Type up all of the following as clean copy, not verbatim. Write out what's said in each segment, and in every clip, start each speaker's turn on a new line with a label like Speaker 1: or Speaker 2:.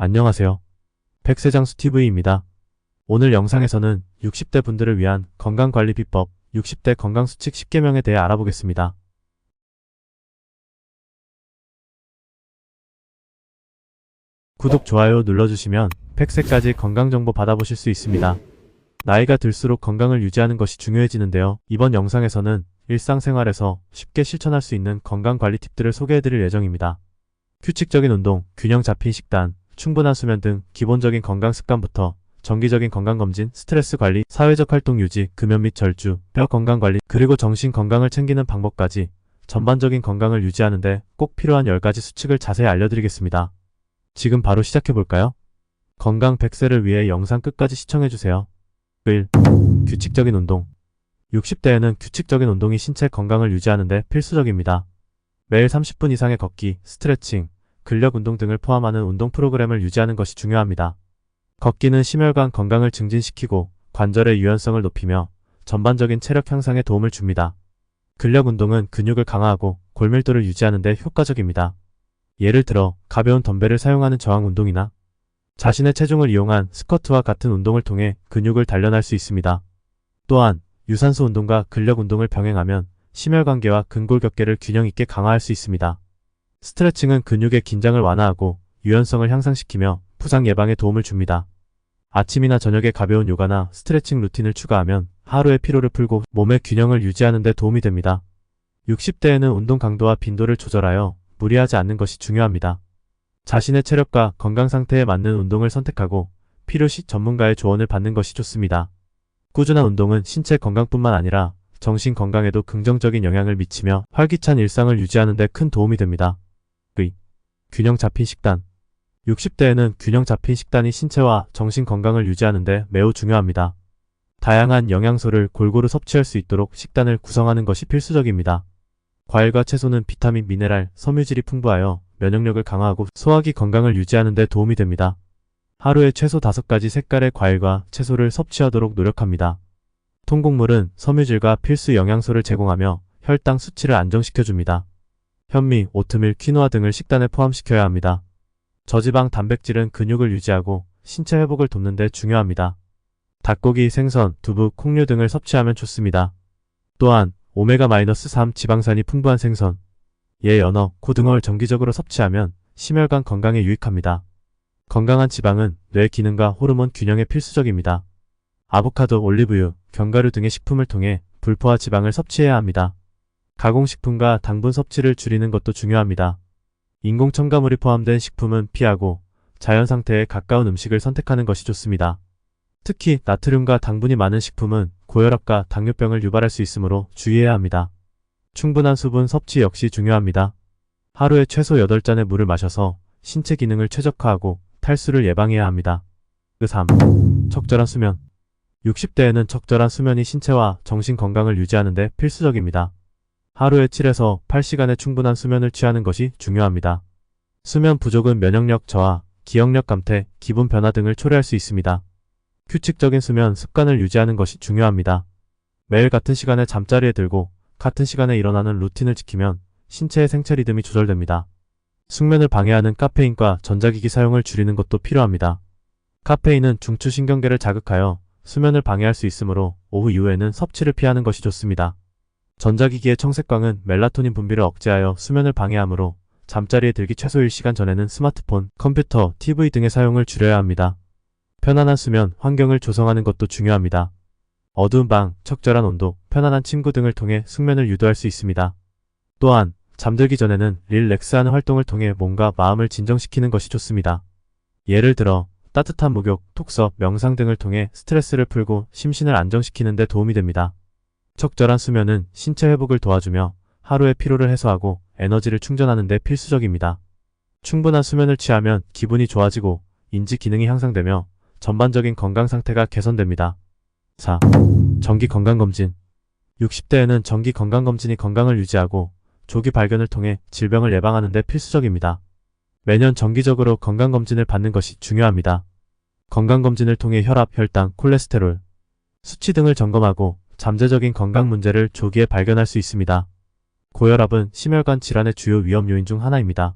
Speaker 1: 안녕하세요. 백세장수 TV입니다. 오늘 영상에서는 60대 분들을 위한 건강관리 비법 60대 건강수칙 10개명에 대해 알아보겠습니다. 구독, 좋아요 눌러주시면 100세까지 건강정보 받아보실 수 있습니다. 나이가 들수록 건강을 유지하는 것이 중요해지는데요. 이번 영상에서는 일상생활에서 쉽게 실천할 수 있는 건강관리 팁들을 소개해드릴 예정입니다. 규칙적인 운동, 균형 잡힌 식단, 충분한 수면 등 기본적인 건강습관부터 정기적인 건강검진, 스트레스 관리, 사회적 활동 유지, 금연 및 절주, 뼈 건강관리, 그리고 정신 건강을 챙기는 방법까지 전반적인 건강을 유지하는데 꼭 필요한 10가지 수칙을 자세히 알려드리겠습니다. 지금 바로 시작해볼까요? 건강 100세를 위해 영상 끝까지 시청해주세요. 1. 규칙적인 운동. 60대에는 규칙적인 운동이 신체 건강을 유지하는 데 필수적입니다. 매일 30분 이상의 걷기, 스트레칭, 근력 운동 등을 포함하는 운동 프로그램을 유지하는 것이 중요합니다. 걷기는 심혈관 건강을 증진시키고 관절의 유연성을 높이며 전반적인 체력 향상에 도움을 줍니다. 근력 운동은 근육을 강화하고 골밀도를 유지하는 데 효과적입니다. 예를 들어 가벼운 덤벨을 사용하는 저항 운동이나 자신의 체중을 이용한 스쿼트와 같은 운동을 통해 근육을 단련할 수 있습니다. 또한 유산소 운동과 근력 운동을 병행하면 심혈관계와 근골격계를 균형 있게 강화할 수 있습니다. 스트레칭은 근육의 긴장을 완화하고 유연성을 향상시키며 부상 예방에 도움을 줍니다. 아침이나 저녁에 가벼운 요가나 스트레칭 루틴을 추가하면 하루의 피로를 풀고 몸의 균형을 유지하는 데 도움이 됩니다. 60대에는 운동 강도와 빈도를 조절하여 무리하지 않는 것이 중요합니다. 자신의 체력과 건강 상태에 맞는 운동을 선택하고 필요시 전문가의 조언을 받는 것이 좋습니다. 꾸준한 운동은 신체 건강뿐만 아니라 정신 건강에도 긍정적인 영향을 미치며 활기찬 일상을 유지하는 데 큰 도움이 됩니다. 균형 잡힌 식단. 60대에는 균형 잡힌 식단이 신체와 정신 건강을 유지하는 데 매우 중요합니다. 다양한 영양소를 골고루 섭취할 수 있도록 식단을 구성하는 것이 필수적입니다. 과일과 채소는 비타민, 미네랄, 섬유질이 풍부하여 면역력을 강화하고 소화기 건강을 유지하는 데 도움이 됩니다. 하루에 최소 5가지 색깔의 과일과 채소를 섭취하도록 노력합니다. 통곡물은 섬유질과 필수 영양소를 제공하며 혈당 수치를 안정시켜줍니다. 현미, 오트밀, 퀴노아 등을 식단에 포함시켜야 합니다. 저지방 단백질은 근육을 유지하고 신체 회복을 돕는 데 중요합니다. 닭고기, 생선, 두부, 콩류 등을 섭취하면 좋습니다. 또한 오메가-3 지방산이 풍부한 생선, 연어, 고등어를 정기적으로 섭취하면 심혈관 건강에 유익합니다. 건강한 지방은 뇌 기능과 호르몬 균형에 필수적입니다. 아보카도, 올리브유, 견과류 등의 식품을 통해 불포화 지방을 섭취해야 합니다. 가공식품과 당분 섭취를 줄이는 것도 중요합니다. 인공 첨가물이 포함된 식품은 피하고 자연 상태에 가까운 음식을 선택하는 것이 좋습니다. 특히 나트륨과 당분이 많은 식품은 고혈압과 당뇨병을 유발할 수 있으므로 주의해야 합니다. 충분한 수분 섭취 역시 중요합니다. 하루에 최소 8잔의 물을 마셔서 신체 기능을 최적화하고 탈수를 예방해야 합니다. 3. 적절한 수면. 60대에는 적절한 수면이 신체와 정신 건강을 유지하는 데 필수적입니다. 하루에 7에서 8시간의 충분한 수면을 취하는 것이 중요합니다. 수면 부족은 면역력 저하, 기억력 감퇴, 기분 변화 등을 초래할 수 있습니다. 규칙적인 수면 습관을 유지하는 것이 중요합니다. 매일 같은 시간에 잠자리에 들고 같은 시간에 일어나는 루틴을 지키면 신체의 생체 리듬이 조절됩니다. 숙면을 방해하는 카페인과 전자기기 사용을 줄이는 것도 필요합니다. 카페인은 중추신경계를 자극하여 수면을 방해할 수 있으므로 오후 이후에는 섭취를 피하는 것이 좋습니다. 전자기기의 청색광은 멜라토닌 분비를 억제하여 수면을 방해하므로 잠자리에 들기 최소 1시간 전에는 스마트폰, 컴퓨터, TV 등의 사용을 줄여야 합니다. 편안한 수면 환경을 조성하는 것도 중요합니다. 어두운 방, 적절한 온도, 편안한 침구 등을 통해 숙면을 유도할 수 있습니다. 또한 잠들기 전에는 릴렉스하는 활동을 통해 몸과 마음을 진정시키는 것이 좋습니다. 예를 들어 따뜻한 목욕, 톡석, 명상 등을 통해 스트레스를 풀고 심신을 안정시키는 데 도움이 됩니다. 적절한 수면은 신체 회복을 도와주며 하루의 피로를 해소하고 에너지를 충전하는 데 필수적입니다. 충분한 수면을 취하면 기분이 좋아지고 인지 기능이 향상되며 전반적인 건강 상태가 개선됩니다. 4. 정기 건강검진. 60대에는 정기 건강검진이 건강을 유지하고 조기 발견을 통해 질병을 예방하는 데 필수적입니다. 매년 정기적으로 건강검진을 받는 것이 중요합니다. 건강검진을 통해 혈압, 혈당, 콜레스테롤, 수치 등을 점검하고 잠재적인 건강 문제를 조기에 발견할 수 있습니다. 고혈압은 심혈관 질환의 주요 위험 요인 중 하나입니다.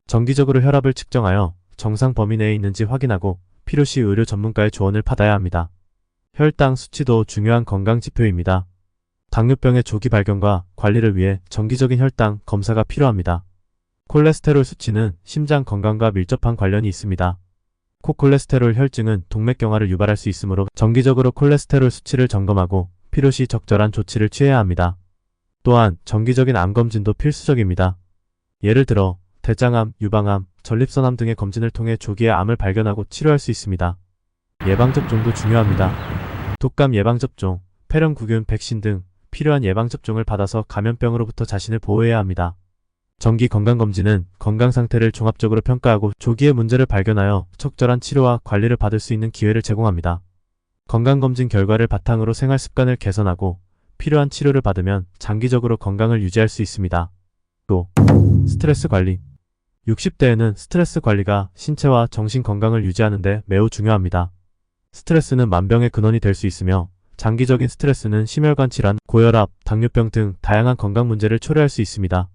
Speaker 1: 정기적으로 혈압을 측정하여 정상 범위 내에 있는지 확인하고 필요시 의료 전문가의 조언을 받아야 합니다. 혈당 수치도 중요한 건강 지표입니다. 당뇨병의 조기 발견과 관리를 위해 정기적인 혈당 검사가 필요합니다. 콜레스테롤 수치는 심장 건강과 밀접한 관련이 있습니다. 고콜레스테롤 혈증은 동맥경화를 유발할 수 있으므로 정기적으로 콜레스테롤 수치를 점검하고 필요시 적절한 조치를 취해야 합니다. 또한 정기적인 암 검진도 필수적입니다. 예를 들어 대장암, 유방암, 전립선암 등의 검진을 통해 조기에 암을 발견하고 치료할 수 있습니다. 예방접종도 중요합니다. 독감 예방접종, 폐렴구균, 백신 등 필요한 예방접종을 받아서 감염병으로부터 자신을 보호해야 합니다. 정기 건강검진은 건강 상태를 종합적으로 평가하고 조기에 문제를 발견하여 적절한 치료와 관리를 받을 수 있는 기회를 제공합니다. 건강검진 결과를 바탕으로 생활습관을 개선하고 필요한 치료를 받으면 장기적으로 건강을 유지할 수 있습니다. 또 스트레스 관리. 60대에는 스트레스 관리가 신체와 정신 건강을 유지하는 데 매우 중요합니다. 스트레스는 만병의 근원이 될 수 있으며 장기적인 스트레스는 심혈관 질환, 고혈압, 당뇨병 등 다양한 건강 문제를 초래할 수 있습니다.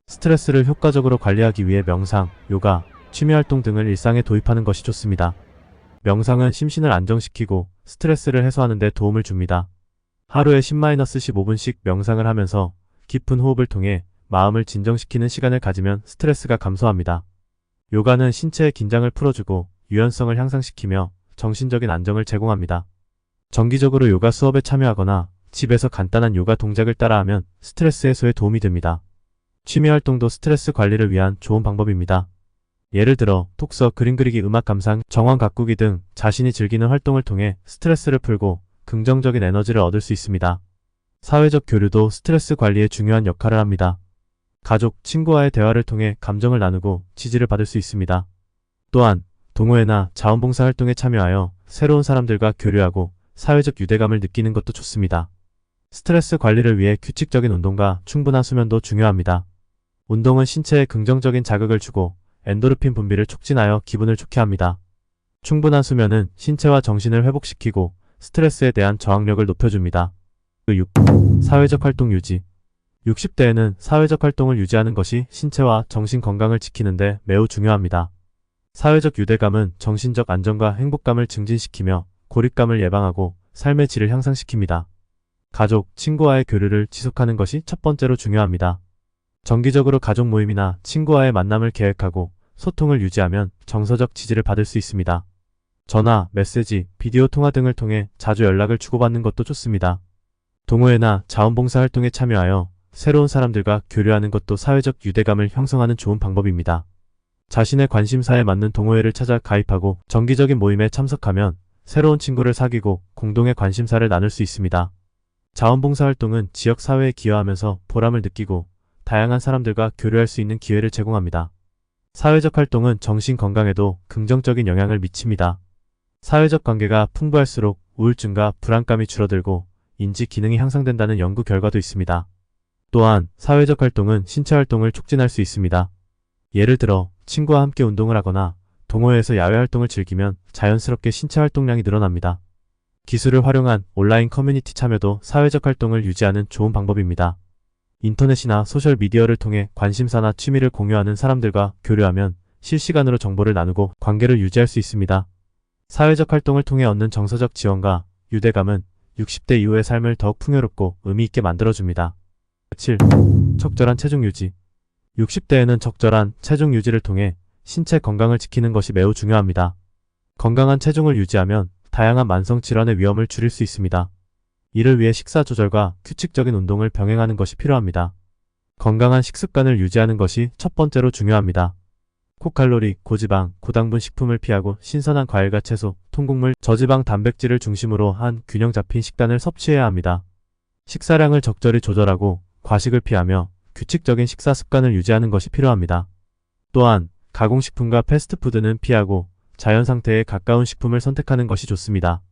Speaker 1: 스트레스를 효과적으로 관리하기 위해 명상, 요가, 취미활동 등을 일상에 도입하는 것이 좋습니다. 명상은 심신을 안정시키고 스트레스를 해소하는 데 도움을 줍니다. 하루에 10-15분씩 명상을 하면서 깊은 호흡을 통해 마음을 진정시키는 시간을 가지면 스트레스가 감소합니다. 요가는 신체의 긴장을 풀어주고 유연성을 향상시키며 정신적인 안정을 제공합니다. 정기적으로 요가 수업에 참여하거나 집에서 간단한 요가 동작을 따라하면 스트레스 해소에 도움이 됩니다. 취미활동도 스트레스 관리를 위한 좋은 방법입니다. 예를 들어 독서, 그림 그리기, 음악 감상, 정원 가꾸기 등 자신이 즐기는 활동을 통해 스트레스를 풀고 긍정적인 에너지를 얻을 수 있습니다. 사회적 교류도 스트레스 관리에 중요한 역할을 합니다. 가족, 친구와의 대화를 통해 감정을 나누고 지지를 받을 수 있습니다. 또한 동호회나 자원봉사 활동에 참여하여 새로운 사람들과 교류하고 사회적 유대감을 느끼는 것도 좋습니다. 스트레스 관리를 위해 규칙적인 운동과 충분한 수면도 중요합니다. 운동은 신체에 긍정적인 자극을 주고 엔도르핀 분비를 촉진하여 기분을 좋게 합니다. 충분한 수면은 신체와 정신을 회복시키고 스트레스에 대한 저항력을 높여줍니다. 6. 사회적 활동 유지. 60대에는 사회적 활동을 유지하는 것이 신체와 정신 건강을 지키는 데 매우 중요합니다. 사회적 유대감은 정신적 안정과 행복감을 증진시키며 고립감을 예방하고 삶의 질을 향상시킵니다. 가족, 친구와의 교류를 지속하는 것이 첫 번째로 중요합니다. 정기적으로 가족 모임이나 친구와의 만남을 계획하고 소통을 유지하면 정서적 지지를 받을 수 있습니다. 전화, 메시지, 비디오 통화 등을 통해 자주 연락을 주고받는 것도 좋습니다. 동호회나 자원봉사 활동에 참여하여 새로운 사람들과 교류하는 것도 사회적 유대감을 형성하는 좋은 방법입니다. 자신의 관심사에 맞는 동호회를 찾아 가입하고 정기적인 모임에 참석하면 새로운 친구를 사귀고 공동의 관심사를 나눌 수 있습니다. 자원봉사 활동은 지역 사회에 기여하면서 보람을 느끼고 다양한 사람들과 교류할 수 있는 기회를 제공합니다. 사회적 활동은 정신 건강에도 긍정적인 영향을 미칩니다. 사회적 관계가 풍부할수록 우울증과 불안감이 줄어들고 인지 기능이 향상된다는 연구 결과도 있습니다. 또한 사회적 활동은 신체 활동을 촉진할 수 있습니다. 예를 들어 친구와 함께 운동을 하거나 동호회에서 야외 활동을 즐기면 자연스럽게 신체 활동량이 늘어납니다. 기술을 활용한 온라인 커뮤니티 참여도 사회적 활동을 유지하는 좋은 방법입니다. 인터넷이나 소셜미디어를 통해 관심사나 취미를 공유하는 사람들과 교류하면 실시간으로 정보를 나누고 관계를 유지할 수 있습니다. 사회적 활동을 통해 얻는 정서적 지원과 유대감은 60대 이후의 삶을 더욱 풍요롭고 의미있게 만들어줍니다. 7. 적절한 체중 유지. 60대에는 적절한 체중 유지를 통해 신체 건강을 지키는 것이 매우 중요합니다. 건강한 체중을 유지하면 다양한 만성 질환의 위험을 줄일 수 있습니다. 이를 위해 식사 조절과 규칙적인 운동을 병행하는 것이 필요합니다. 건강한 식습관을 유지하는 것이 첫 번째로 중요합니다. 고칼로리, 고지방, 고당분 식품을 피하고 신선한 과일과 채소, 통곡물, 저지방 단백질을 중심으로 한 균형 잡힌 식단을 섭취해야 합니다. 식사량을 적절히 조절하고 과식을 피하며 규칙적인 식사 습관을 유지하는 것이 필요합니다. 또한 가공식품과 패스트푸드는 피하고 자연 상태에 가까운 식품을 선택하는 것이 좋습니다.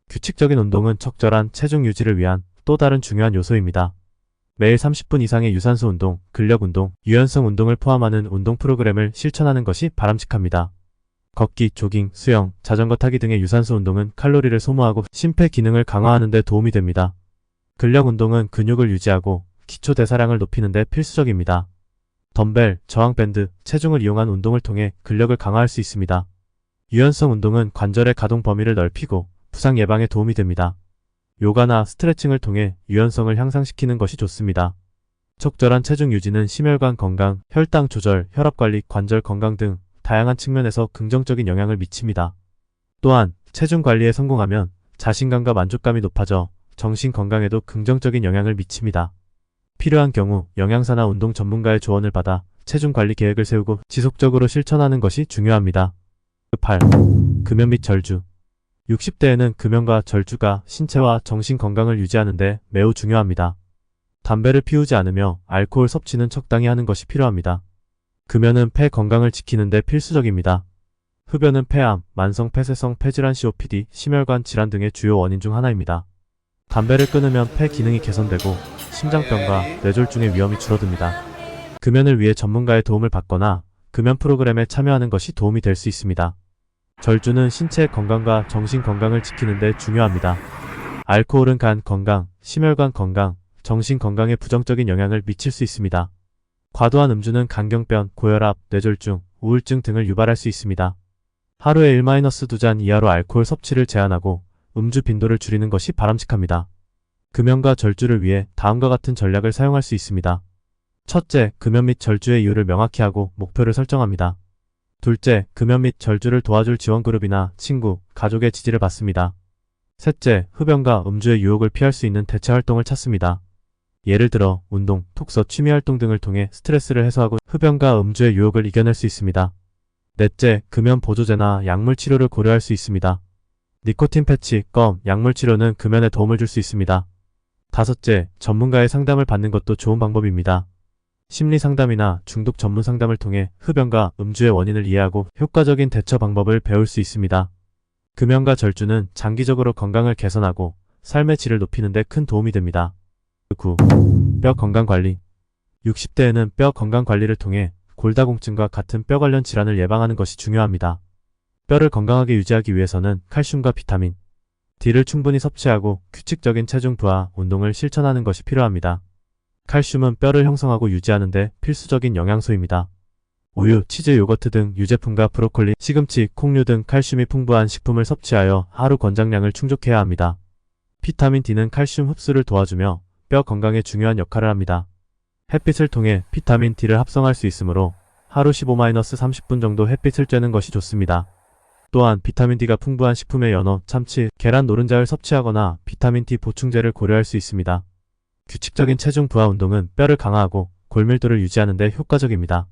Speaker 1: 규칙적인 운동은 적절한 체중 유지를 위한 또 다른 중요한 요소입니다. 매일 30분 이상의 유산소 운동, 근력 운동, 유연성 운동을 포함하는 운동 프로그램을 실천하는 것이 바람직합니다. 걷기, 조깅, 수영, 자전거 타기 등의 유산소 운동은 칼로리를 소모하고 심폐 기능을 강화하는 데 도움이 됩니다. 근력 운동은 근육을 유지하고 기초 대사량을 높이는 데 필수적입니다. 덤벨, 저항밴드, 체중을 이용한 운동을 통해 근력을 강화할 수 있습니다. 유연성 운동은 관절의 가동 범위를 넓히고 부상 예방에 도움이 됩니다. 요가나 스트레칭을 통해 유연성을 향상시키는 것이 좋습니다. 적절한 체중 유지는 심혈관 건강, 혈당 조절, 혈압 관리, 관절 건강 등 다양한 측면에서 긍정적인 영향을 미칩니다. 또한 체중 관리에 성공하면 자신감과 만족감이 높아져 정신 건강에도 긍정적인 영향을 미칩니다. 필요한 경우 영양사나 운동 전문가의 조언을 받아 체중 관리 계획을 세우고 지속적으로 실천하는 것이 중요합니다. 8. 금연 및 절주. 60대에는 금연과 절주가 신체와 정신 건강을 유지하는 데 매우 중요합니다. 담배를 피우지 않으며 알코올 섭취는 적당히 하는 것이 필요합니다. 금연은 폐 건강을 지키는 데 필수적입니다. 흡연은 폐암, 만성 폐쇄성 폐질환 COPD, 심혈관 질환 등의 주요 원인 중 하나입니다. 담배를 끊으면 폐 기능이 개선되고 심장병과 뇌졸중의 위험이 줄어듭니다. 금연을 위해 전문가의 도움을 받거나 금연 프로그램에 참여하는 것이 도움이 될 수 있습니다. 절주는 신체 건강과 정신 건강을 지키는 데 중요합니다. 알코올은 간 건강, 심혈관 건강, 정신 건강에 부정적인 영향을 미칠 수 있습니다. 과도한 음주는 간경변, 고혈압, 뇌졸중, 우울증 등을 유발할 수 있습니다. 하루에 1-2잔 이하로 알코올 섭취를 제한하고 음주 빈도를 줄이는 것이 바람직합니다. 금연과 절주를 위해 다음과 같은 전략을 사용할 수 있습니다. 첫째, 금연 및 절주의 이유를 명확히 하고 목표를 설정합니다. 둘째, 금연 및 절주를 도와줄 지원그룹이나 친구, 가족의 지지를 받습니다. 셋째, 흡연과 음주의 유혹을 피할 수 있는 대체 활동을 찾습니다. 예를 들어 운동, 독서, 취미활동 등을 통해 스트레스를 해소하고 흡연과 음주의 유혹을 이겨낼 수 있습니다. 넷째, 금연 보조제나 약물 치료를 고려할 수 있습니다. 니코틴 패치, 껌, 약물 치료는 금연에 도움을 줄 수 있습니다. 다섯째, 전문가의 상담을 받는 것도 좋은 방법입니다. 심리 상담이나 중독 전문 상담을 통해 흡연과 음주의 원인을 이해하고 효과적인 대처 방법을 배울 수 있습니다. 금연과 절주는 장기적으로 건강을 개선하고 삶의 질을 높이는 데 큰 도움이 됩니다. 9. 뼈 건강 관리. 60대에는 뼈 건강 관리를 통해 골다공증과 같은 뼈 관련 질환을 예방하는 것이 중요합니다. 뼈를 건강하게 유지하기 위해서는 칼슘과 비타민 D를 충분히 섭취하고 규칙적인 체중 부하, 운동을 실천하는 것이 필요합니다. 칼슘은 뼈를 형성하고 유지하는 데 필수적인 영양소입니다. 우유, 치즈, 요거트 등 유제품과 브로콜리, 시금치, 콩류 등 칼슘이 풍부한 식품을 섭취하여 하루 권장량을 충족해야 합니다. 비타민 D는 칼슘 흡수를 도와주며 뼈 건강에 중요한 역할을 합니다. 햇빛을 통해 비타민 D를 합성할 수 있으므로 하루 15-30분 정도 햇빛을 쬐는 것이 좋습니다. 또한 비타민 D가 풍부한 식품의 연어, 참치, 계란 노른자를 섭취하거나 비타민 D 보충제를 고려할 수 있습니다. 규칙적인 체중 부하 운동은 뼈를 강화하고 골밀도를 유지하는 데 효과적입니다.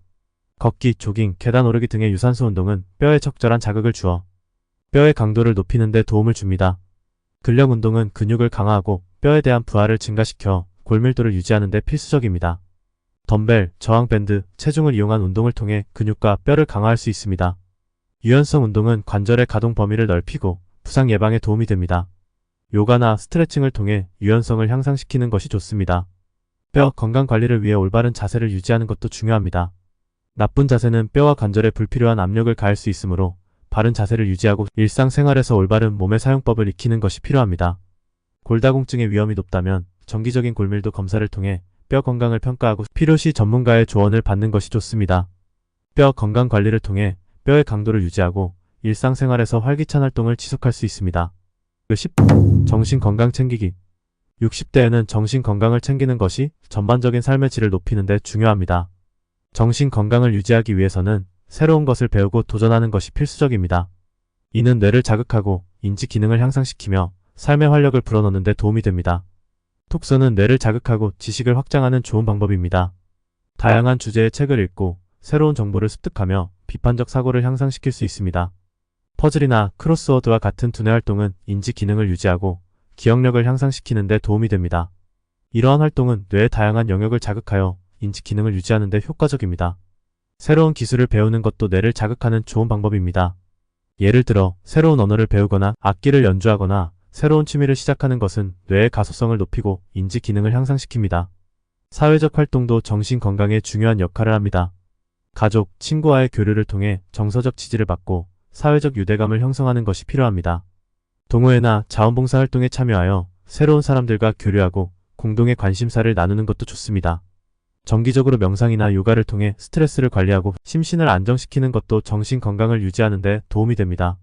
Speaker 1: 걷기, 조깅, 계단 오르기 등의 유산소 운동은 뼈에 적절한 자극을 주어 뼈의 강도를 높이는 데 도움을 줍니다. 근력 운동은 근육을 강화하고 뼈에 대한 부하를 증가시켜 골밀도를 유지하는 데 필수적입니다. 덤벨, 저항밴드, 체중을 이용한 운동을 통해 근육과 뼈를 강화할 수 있습니다. 유연성 운동은 관절의 가동 범위를 넓히고 부상 예방에 도움이 됩니다. 요가나 스트레칭을 통해 유연성을 향상시키는 것이 좋습니다. 뼈 건강 관리를 위해 올바른 자세를 유지하는 것도 중요합니다. 나쁜 자세는 뼈와 관절에 불필요한 압력을 가할 수 있으므로 바른 자세를 유지하고 일상생활에서 올바른 몸의 사용법을 익히는 것이 필요합니다. 골다공증의 위험이 높다면 정기적인 골밀도 검사를 통해 뼈 건강을 평가하고 필요시 전문가의 조언을 받는 것이 좋습니다. 뼈 건강 관리를 통해 뼈의 강도를 유지하고 일상생활에서 활기찬 활동을 지속할 수 있습니다. 10. 정신 건강 챙기기. 60대에는 정신 건강을 챙기는 것이 전반적인 삶의 질을 높이는 데 중요합니다. 정신 건강을 유지하기 위해서는 새로운 것을 배우고 도전하는 것이 필수적입니다. 이는 뇌를 자극하고 인지 기능을 향상시키며 삶의 활력을 불어넣는 데 도움이 됩니다. 독서는 뇌를 자극하고 지식을 확장하는 좋은 방법입니다. 다양한 주제의 책을 읽고 새로운 정보를 습득하며 비판적 사고를 향상시킬 수 있습니다. 퍼즐이나 크로스워드와 같은 두뇌 활동은 인지 기능을 유지하고 기억력을 향상시키는 데 도움이 됩니다. 이러한 활동은 뇌의 다양한 영역을 자극하여 인지 기능을 유지하는 데 효과적입니다. 새로운 기술을 배우는 것도 뇌를 자극하는 좋은 방법입니다. 예를 들어 새로운 언어를 배우거나 악기를 연주하거나 새로운 취미를 시작하는 것은 뇌의 가소성을 높이고 인지 기능을 향상시킵니다. 사회적 활동도 정신 건강에 중요한 역할을 합니다. 가족, 친구와의 교류를 통해 정서적 지지를 받고 사회적 유대감을 형성하는 것이 필요합니다. 동호회나 자원봉사 활동에 참여하여 새로운 사람들과 교류하고 공동의 관심사를 나누는 것도 좋습니다. 정기적으로 명상이나 요가를 통해 스트레스를 관리하고 심신을 안정시키는 것도 정신 건강을 유지하는 데 도움이 됩니다.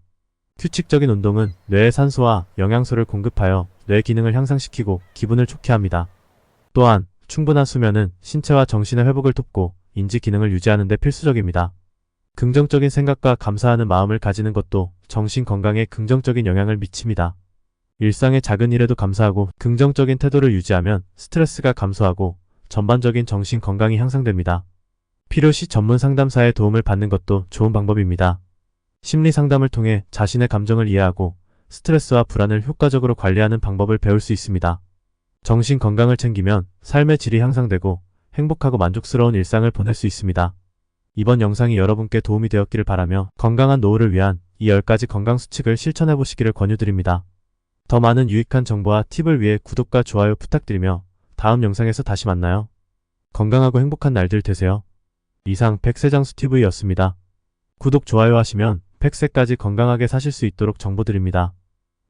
Speaker 1: 규칙적인 운동은 뇌에 산소와 영양소를 공급하여 뇌 기능을 향상시키고 기분을 좋게 합니다. 또한 충분한 수면은 신체와 정신의 회복을 돕고 인지 기능을 유지하는 데 필수적입니다. 긍정적인 생각과 감사하는 마음을 가지는 것도 정신 건강에 긍정적인 영향을 미칩니다. 일상의 작은 일에도 감사하고 긍정적인 태도를 유지하면 스트레스가 감소하고 전반적인 정신 건강이 향상됩니다. 필요시 전문 상담사의 도움을 받는 것도 좋은 방법입니다. 심리 상담을 통해 자신의 감정을 이해하고 스트레스와 불안을 효과적으로 관리하는 방법을 배울 수 있습니다. 정신 건강을 챙기면 삶의 질이 향상되고 행복하고 만족스러운 일상을 보낼 수 있습니다. 이번 영상이 여러분께 도움이 되었기를 바라며 건강한 노후를 위한 이 10가지 건강 수칙을 실천해 보시기를 권유드립니다. 더 많은 유익한 정보와 팁을 위해 구독과 좋아요 부탁드리며 다음 영상에서 다시 만나요. 건강하고 행복한 날들 되세요. 이상 백세장수TV였습니다. 구독, 좋아요 하시면 100세까지 건강하게 사실 수 있도록 정보 드립니다.